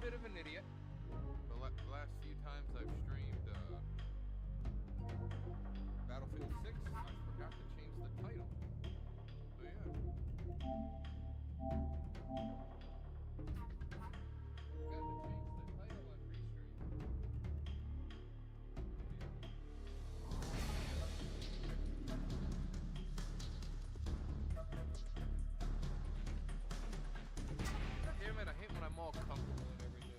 bit of an idiot. The last few times I've streamed Battlefield 6, I forgot to change the title. So yeah. Forgot to change the title on Restream. God damn it, I hate when I'm all comfortable and everything.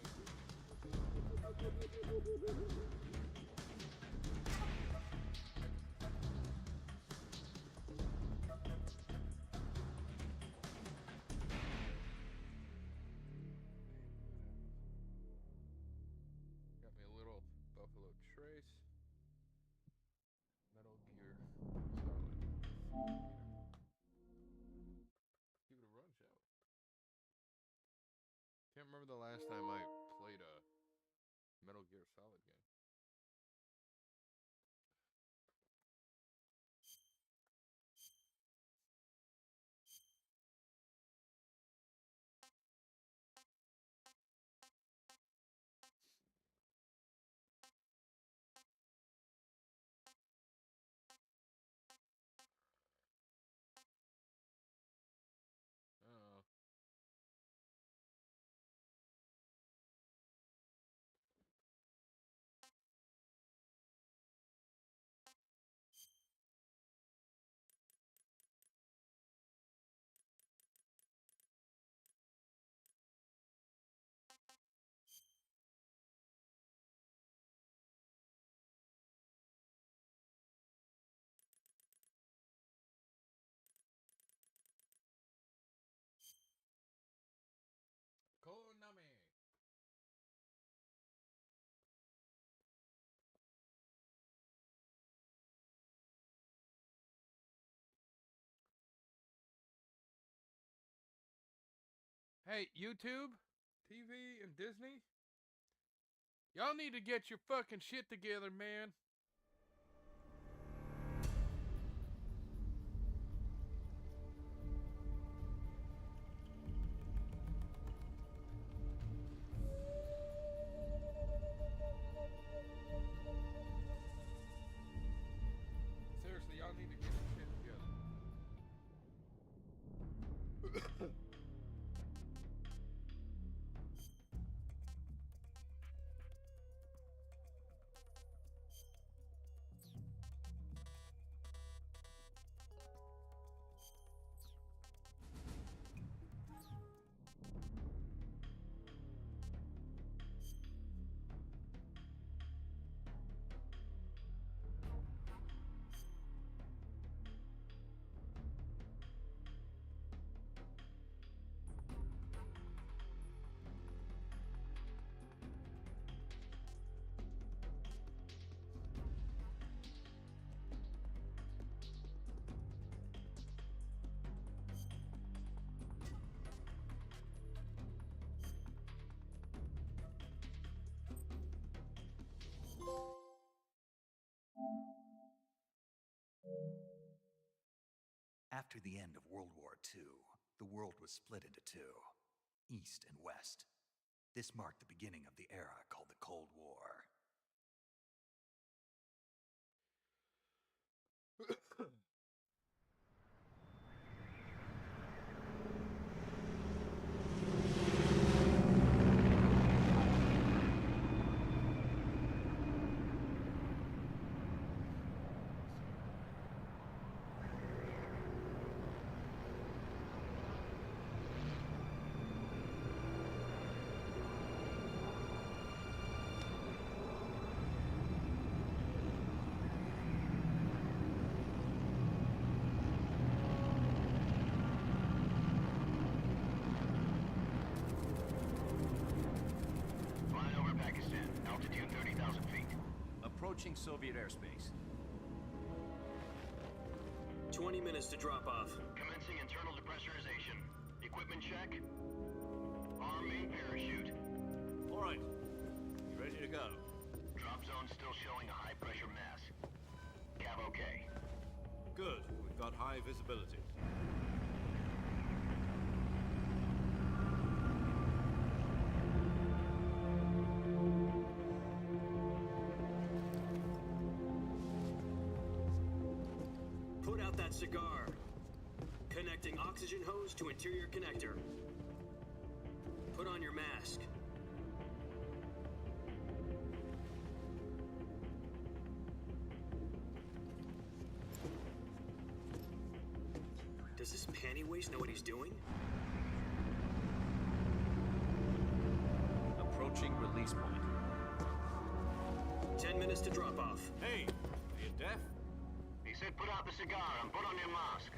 Got me a little Buffalo Trace. Metal Gear Solid. Give it a run, shall we? Can't remember the last time I played a Metal Gear Solid game. Oh. Konami. Hey, YouTube, TV, and Disney, y'all need to get your fucking shit together, man. Seriously, y'all need to get your shit together. After the end of World War II, the world was split into two, East and West. This marked the beginning of the era called the Cold War. Approaching Soviet airspace. 20 minutes to drop off. Commencing internal depressurization. Equipment check. Arm main parachute. All right. You ready to go? Drop zone still showing a high pressure mass. Cav okay. Good. We've got high visibility. Put out that cigar. Connecting oxygen hose to interior connector. Put on your mask. Does this panty waste know what he's doing? Approaching release point. 10 minutes to drop off. Hey, are you deaf? He said put out the cigar and put on your mask.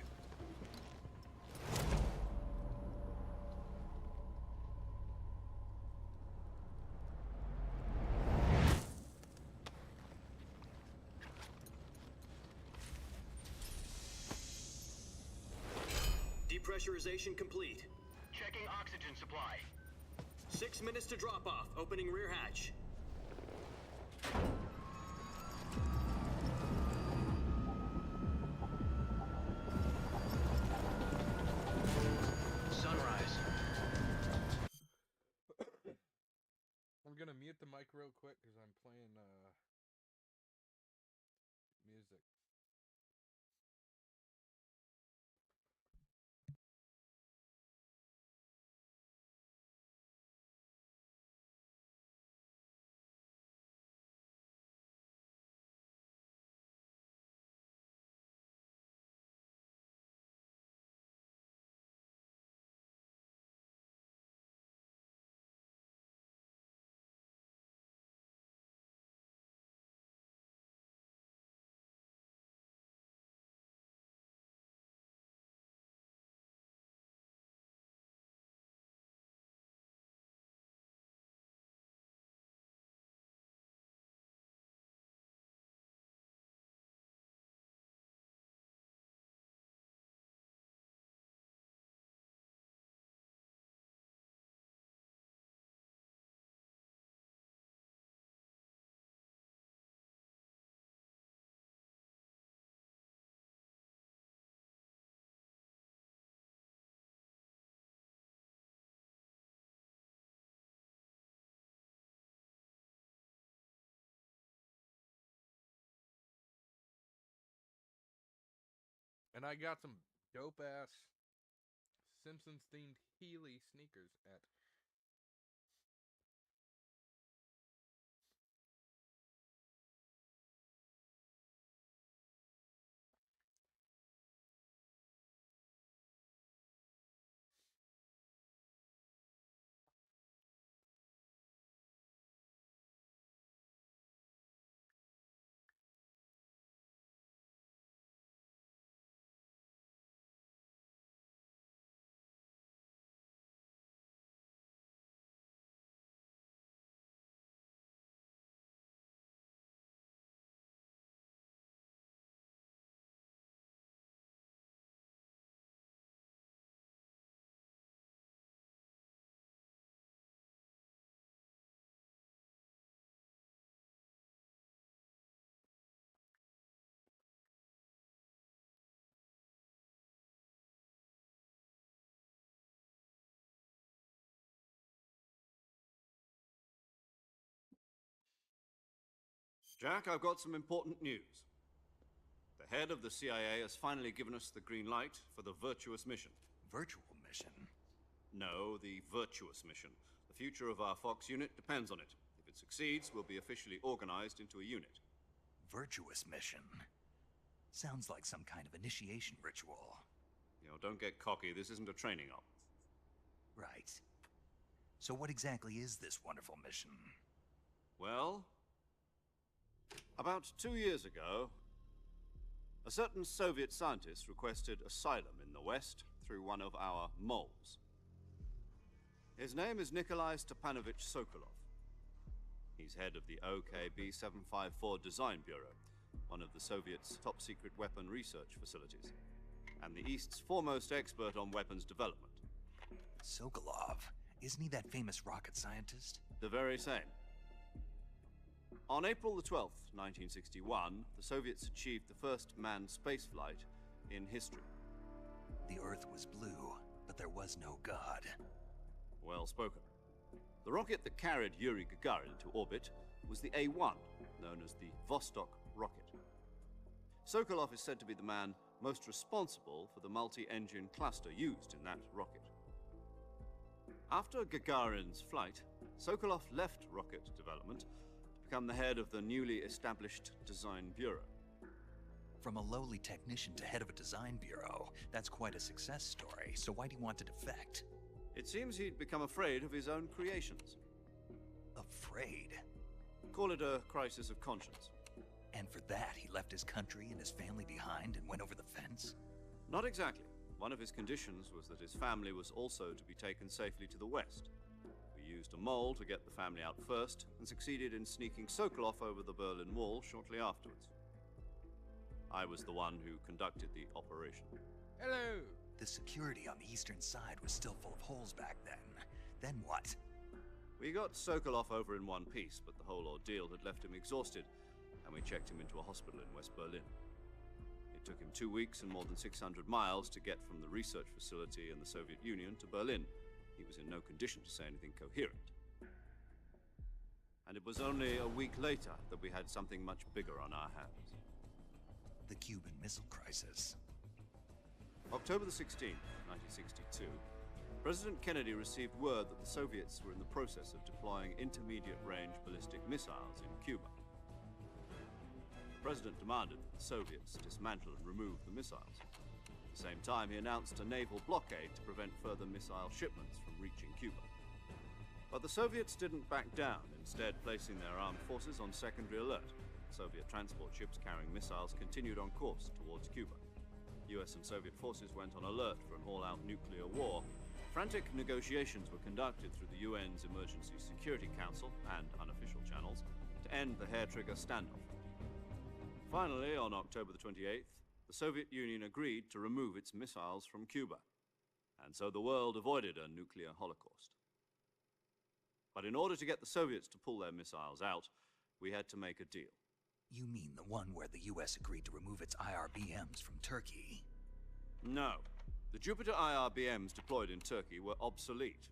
Depressurization complete. Checking oxygen supply. 6 minutes to drop off. Opening rear hatch. Sunrise. I'm gonna mute the mic real quick because I'm playing music. And I got some dope ass Simpsons themed Heeley sneakers at Jack, I've got some important news. The head of the CIA has finally given us the green light for the virtuous mission. Virtual mission? No, the virtuous mission. The future of our Fox unit depends on it. If it succeeds, we'll be officially organized into a unit. Virtuous mission? Sounds like some kind of initiation ritual. You know, don't get cocky. This isn't a training op. Right. So what exactly is this wonderful mission? Well, about 2 years ago, a certain Soviet scientist requested asylum in the West through one of our moles. His name is Nikolai Stepanovich Sokolov. He's head of the OKB 754 Design Bureau, one of the Soviets' top-secret weapon research facilities, and the East's foremost expert on weapons development. Sokolov? Isn't he that famous rocket scientist? The very same. On April the 12th, 1961, the Soviets achieved the first manned spaceflight in history. The Earth was blue, but there was no God. Well spoken. The rocket that carried Yuri Gagarin into orbit was the A-1, known as the Vostok rocket. Sokolov is said to be the man most responsible for the multi-engine cluster used in that rocket. After Gagarin's flight, Sokolov left rocket development to become the head of the newly established Design Bureau. From a lowly technician to head of a design bureau, that's quite a success story, so why'd he want to defect? It seems he'd become afraid of his own creations. Afraid? Call it a crisis of conscience. And for that, he left his country and his family behind and went over the fence? Not exactly. One of his conditions was that his family was also to be taken safely to the west. We used a mole to get the family out first, and succeeded in sneaking Sokolov over the Berlin Wall shortly afterwards. I was the one who conducted the operation. Hello. The security on the eastern side was still full of holes back then. Then what? We got Sokolov over in one piece, but the whole ordeal had left him exhausted, and we checked him into a hospital in West Berlin. It took him 2 weeks and more than 600 miles to get from the research facility in the Soviet Union to Berlin. He was in no condition to say anything coherent. And it was only a week later that we had something much bigger on our hands. The Cuban Missile Crisis. October the 16th, 1962, President Kennedy received word that the Soviets were in the process of deploying intermediate-range ballistic missiles in Cuba. The President demanded that the Soviets dismantle and remove the missiles. At the same time, he announced a naval blockade to prevent further missile shipments from reaching Cuba. But the Soviets didn't back down, instead placing their armed forces on secondary alert. Soviet transport ships carrying missiles continued on course towards Cuba. US and Soviet forces went on alert for an all-out nuclear war. Frantic negotiations were conducted through the UN's Emergency Security Council and unofficial channels to end the hair-trigger standoff. Finally, on October the 28th, the Soviet Union agreed to remove its missiles from Cuba, and so the world avoided a nuclear holocaust. But in order to get the Soviets to pull their missiles out, we had to make a deal. You mean the one where the US agreed to remove its IRBMs from Turkey? No. The Jupiter IRBMs deployed in Turkey were obsolete,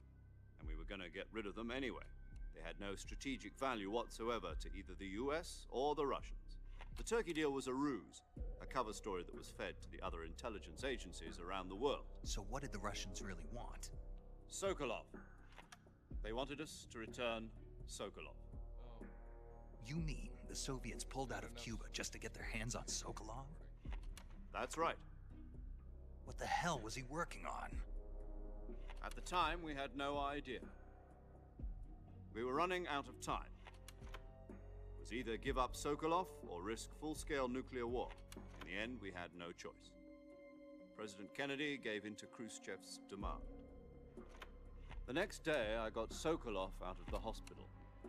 and we were going to get rid of them anyway. They had no strategic value whatsoever to either the US or the Russians. The Turkey deal was a ruse, a cover story that was fed to the other intelligence agencies around the world. So what did the Russians really want? Sokolov. They wanted us to return Sokolov. Oh. You mean the Soviets pulled out of Cuba just to get their hands on Sokolov? That's right. What the hell was he working on? At the time, we had no idea. We were running out of time. It was either give up Sokolov or risk full-scale nuclear war. In the end, we had no choice. President Kennedy gave in to Khrushchev's demand. The next day, I got Sokolov out of the hospital,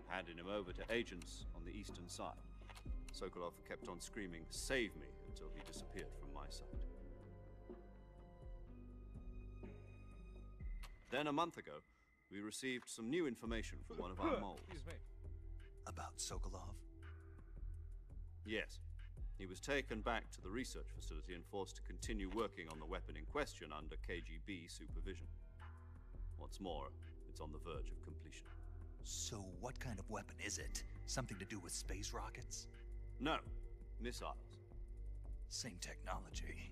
handing him over to agents on the eastern side. Sokolov kept on screaming, "Save me," until he disappeared from my sight. Then a month ago, we received some new information from one of our moles. Excuse me. About Sokolov? Yes. He was taken back to the research facility and forced to continue working on the weapon in question under KGB supervision. What's more, it's on the verge of completion. So what kind of weapon is it? Something to do with space rockets? No, missiles. Same technology.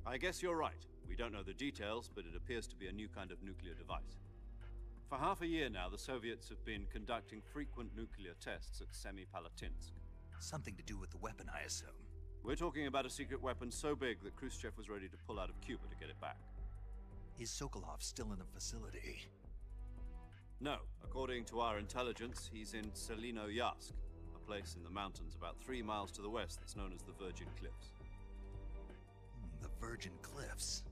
I guess you're right. We don't know the details, but it appears to be a new kind of nuclear device. For half a year now, the Soviets have been conducting frequent nuclear tests at Semipalatinsk. Something to do with the weapon, I assume. We're talking about a secret weapon so big that Khrushchev was ready to pull out of Cuba to get it back. Is Sokolov still in the facility? No. According to our intelligence, he's in Selinoyarsk, a place in the mountains about 3 miles to the west that's known as the Virgin Cliffs. The Virgin Cliffs.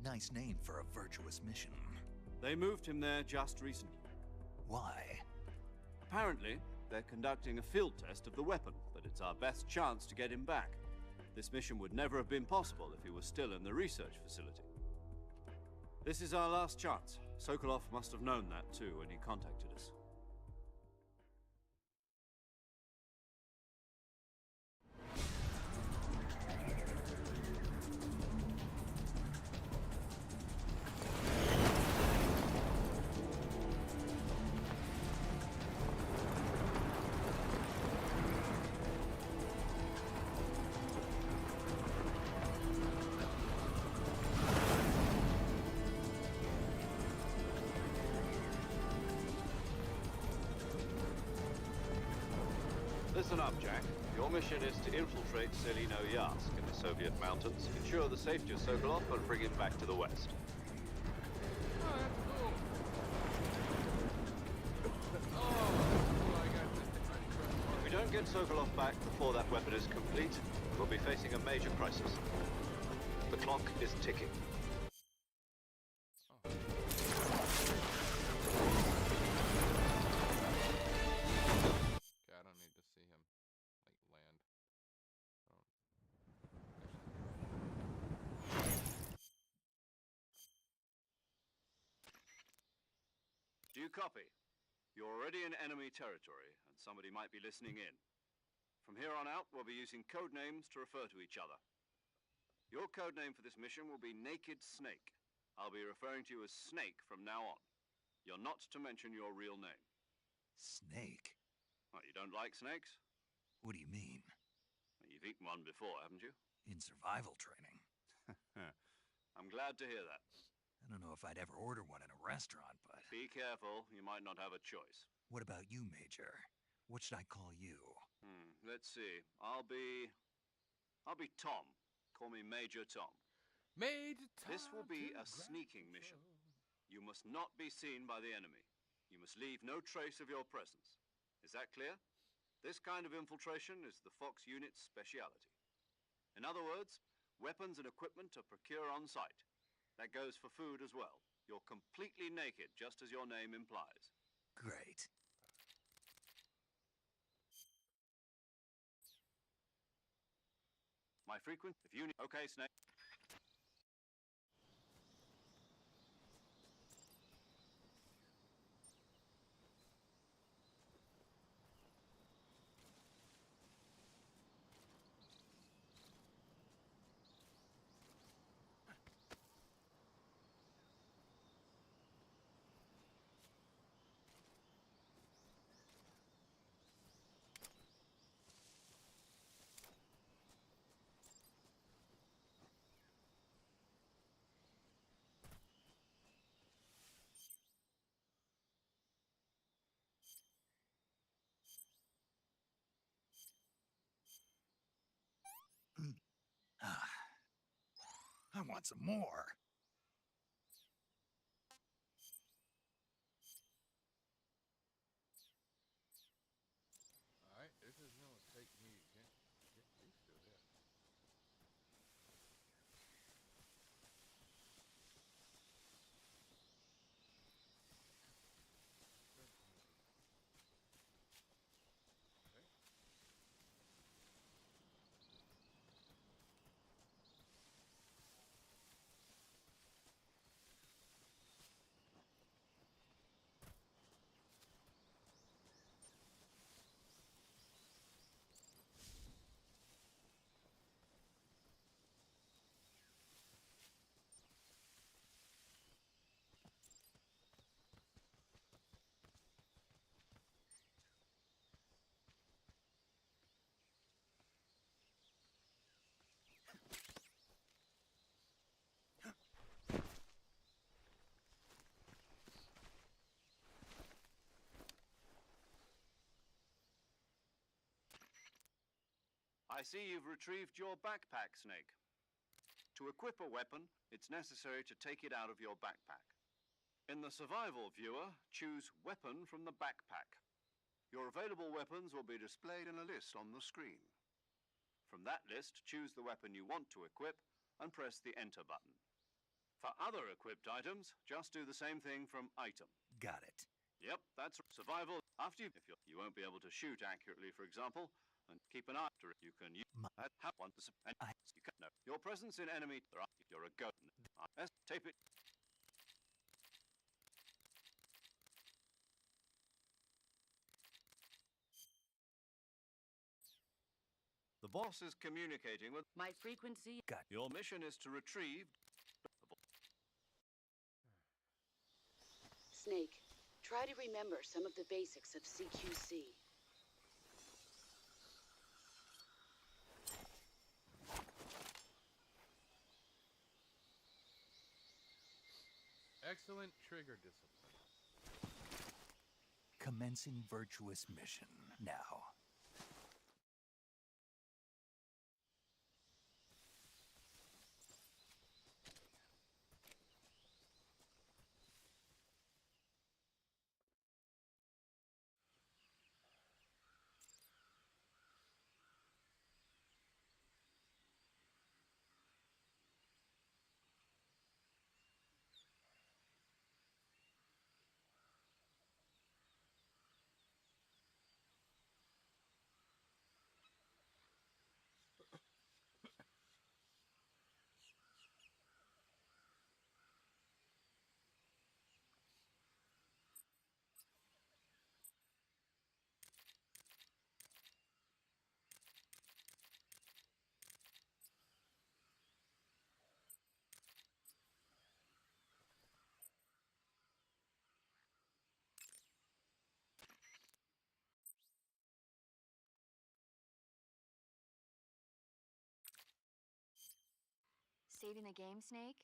Nice name for a virtuous mission. They moved him there just recently. Why? Apparently, they're conducting a field test of the weapon, but it's our best chance to get him back. This mission would never have been possible if he was still in the research facility. This is our last chance. Sokolov must have known that too when he contacted us. Listen up, Jack. Your mission is to infiltrate Selino Yask in the Soviet mountains, ensure the safety of Sokolov, and bring him back to the West. Oh, that's cool. Oh, I got this. If we don't get Sokolov back before that weapon is complete, we'll be facing a major crisis. The clock is ticking. Okay, I don't need to see him, like, land. Do you copy? You're already in enemy territory, and somebody might be listening in. From here on out, we'll be using code names to refer to each other. Your code name for this mission will be Naked Snake. I'll be referring to you as Snake from now on. You're not to mention your real name. Snake? What, you don't like snakes? What do you mean? Well, you've eaten one before, haven't you? In survival training. I'm glad to hear that. I don't know if I'd ever order one in a restaurant, but... Be careful, you might not have a choice. What about you, Major? What should I call you? Let's see. I'll be Tom. Call me Major Tom. Major Tom. This will be a sneaking mission. You must not be seen by the enemy. You must leave no trace of your presence. Is that clear? This kind of infiltration is the Fox unit's speciality. In other words, weapons and equipment are procured on site. That goes for food as well. You're completely naked, just as your name implies. Great. My frequent, if you need... Okay, Snake. I want some more. Alright, this is gonna take me get used to this. I see you've retrieved your backpack, Snake. To equip a weapon, it's necessary to take it out of your backpack. In the survival viewer, choose Weapon from the backpack. Your available weapons will be displayed in a list on the screen. From that list, choose the weapon you want to equip and press the Enter button. For other equipped items, just do the same thing from Item. Got it. Yep, that's survival. After you won't be able to shoot accurately, for example, and keep an eye after it. You can use have one to you can know your presence in enemy. You're a goat. Tape it. The boss is communicating with my frequency. Your mission is to retrieve. Snake, try to remember some of the basics of CQC. Excellent trigger discipline. Commencing virtuous mission now. saving the game, Snake?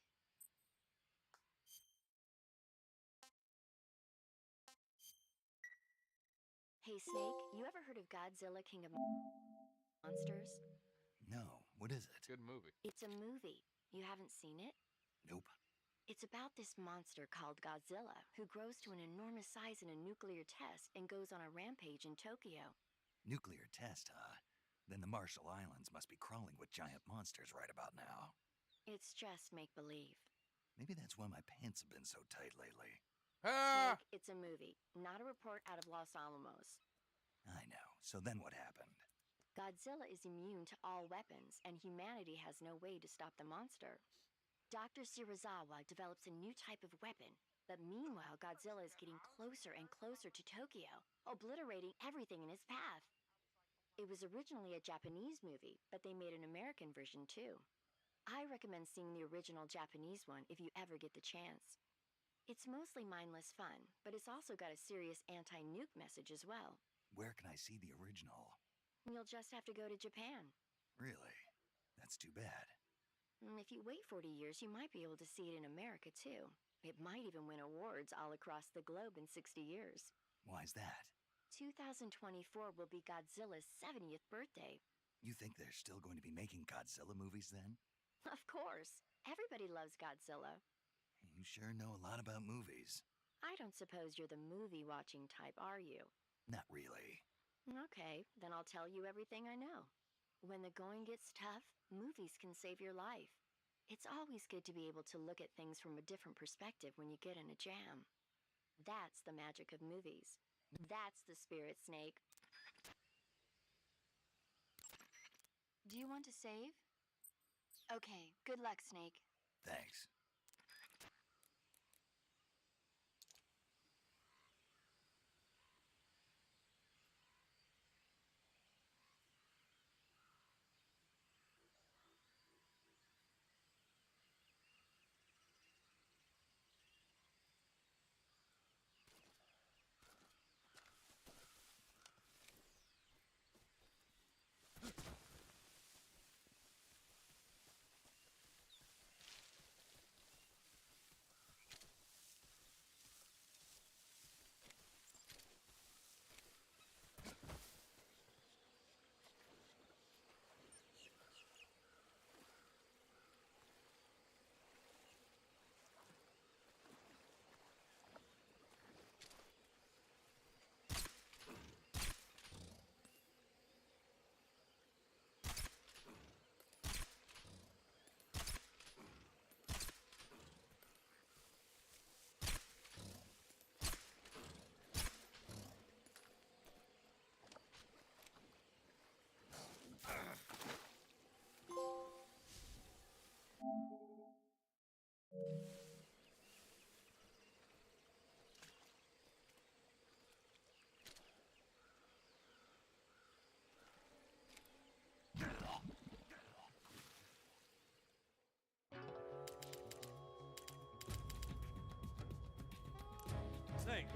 Hey, Snake, you ever heard of Godzilla King of Monsters? No, what is it? Good movie. It's a movie. You haven't seen it? Nope. It's about this monster called Godzilla who grows to an enormous size in a nuclear test and goes on a rampage in Tokyo. Nuclear test, huh? Then the Marshall Islands must be crawling with giant monsters right about now. It's just make-believe. Maybe that's why my pants have been so tight lately. Ah! Snake, it's a movie, not a report out of Los Alamos. I know. So then what happened? Godzilla is immune to all weapons, and humanity has no way to stop the monster. Dr. Shirazawa develops a new type of weapon, but meanwhile Godzilla is getting closer and closer to Tokyo, obliterating everything in his path. It was originally a Japanese movie, but they made an American version too. I recommend seeing the original Japanese one if you ever get the chance. It's mostly mindless fun, but it's also got a serious anti-nuke message as well. Where can I see the original? You'll just have to go to Japan. Really? That's too bad. If you wait 40 years, you might be able to see it in America too. It might even win awards all across the globe in 60 years. Why's that? 2024 will be Godzilla's 70th birthday. You think they're still going to be making Godzilla movies then? Of course. Everybody loves Godzilla. You sure know a lot about movies. I don't suppose you're the movie-watching type, are you? Not really. Okay, then I'll tell you everything I know. When the going gets tough, movies can save your life. It's always good to be able to look at things from a different perspective when you get in a jam. That's the magic of movies. That's the spirit, Snake. Do you want to save? Okay, good luck, Snake. Thanks. Snake,